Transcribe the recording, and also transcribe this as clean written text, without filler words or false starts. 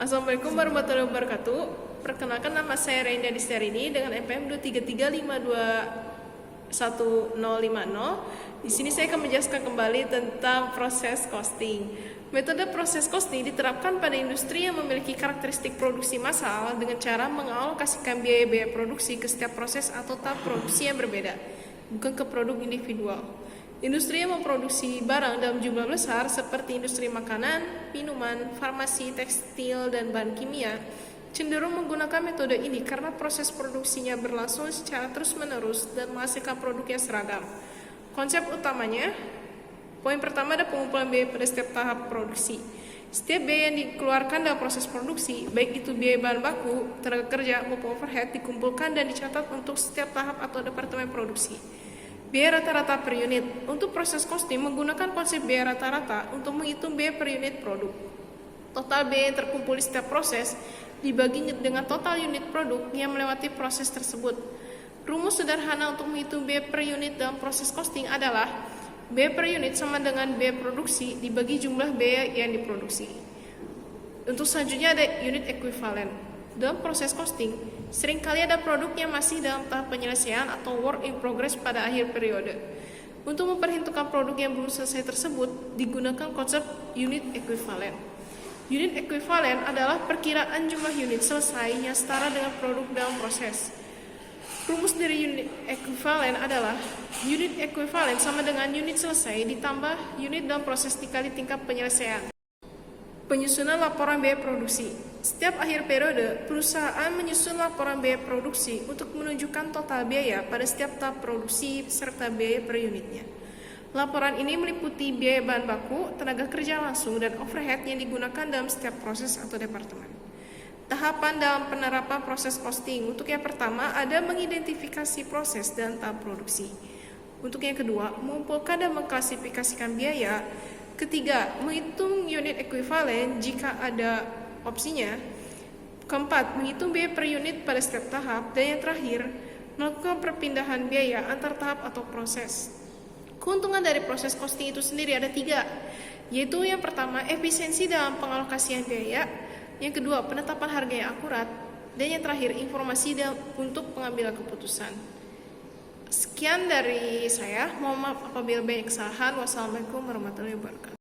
Assalamualaikum warahmatullahi wabarakatuh. Perkenalkan, nama saya Reinda Disterini dengan NPM 233521050. Di sini saya akan menjelaskan kembali tentang proses costing. Metode proses costing diterapkan pada industri yang memiliki karakteristik produksi massal dengan cara mengalokasikan biaya-biaya produksi ke setiap proses atau tahap produksi yang berbeda, bukan ke produk individual. Industri yang memproduksi barang dalam jumlah besar seperti industri makanan, minuman, farmasi, tekstil, dan bahan kimia cenderung menggunakan metode ini karena proses produksinya berlangsung secara terus-menerus dan menghasilkan produk yang seragam. Konsep utamanya, poin pertama ada pengumpulan biaya pada setiap tahap produksi. Setiap biaya yang dikeluarkan dalam proses produksi, baik itu biaya bahan baku, tenaga kerja, maupun overhead, dikumpulkan dan dicatat untuk setiap tahap atau departemen produksi. Biaya rata-rata per unit. Untuk proses costing menggunakan konsep biaya rata-rata untuk menghitung biaya per unit produk. Total biaya yang terkumpul di setiap proses dibagi dengan total unit produk yang melewati proses tersebut. Rumus sederhana untuk menghitung biaya per unit dalam proses costing adalah biaya per unit sama dengan biaya produksi dibagi jumlah biaya yang diproduksi. Untuk selanjutnya ada unit ekuivalen. Dalam proses costing, seringkali ada produk yang masih dalam tahap penyelesaian atau work in progress pada akhir periode. Untuk memperhitungkan produk yang belum selesai tersebut, digunakan konsep unit ekuivalen. Unit ekuivalen adalah perkiraan jumlah unit selesai yang setara dengan produk dalam proses. Rumus dari unit ekuivalen adalah unit ekuivalen sama dengan unit selesai ditambah unit dalam proses dikali tingkat penyelesaian. Penyusunan laporan biaya produksi. Setiap akhir periode, perusahaan menyusun laporan biaya produksi untuk menunjukkan total biaya pada setiap tahap produksi serta biaya per unitnya. Laporan ini meliputi biaya bahan baku, tenaga kerja langsung, dan overhead yang digunakan dalam setiap proses atau departemen. Tahapan dalam penerapan proses costing. Untuk yang pertama, ada mengidentifikasi proses dan tahap produksi. Untuk yang kedua, mengumpulkan dan mengklasifikasikan biaya. Ketiga, menghitung unit ekuivalen jika ada opsinya. Keempat, menghitung biaya per unit pada setiap tahap. Dan yang terakhir, melakukan perpindahan biaya antar tahap atau proses. Keuntungan dari proses costing itu sendiri ada 3, yaitu yang pertama, efisiensi dalam pengalokasian biaya. Yang kedua, penetapan harga yang akurat. Dan yang terakhir, informasi untuk pengambilan keputusan. Sekian dari saya. Mohon maaf apabila banyak kesalahan. Wassalamualaikum warahmatullahi wabarakatuh.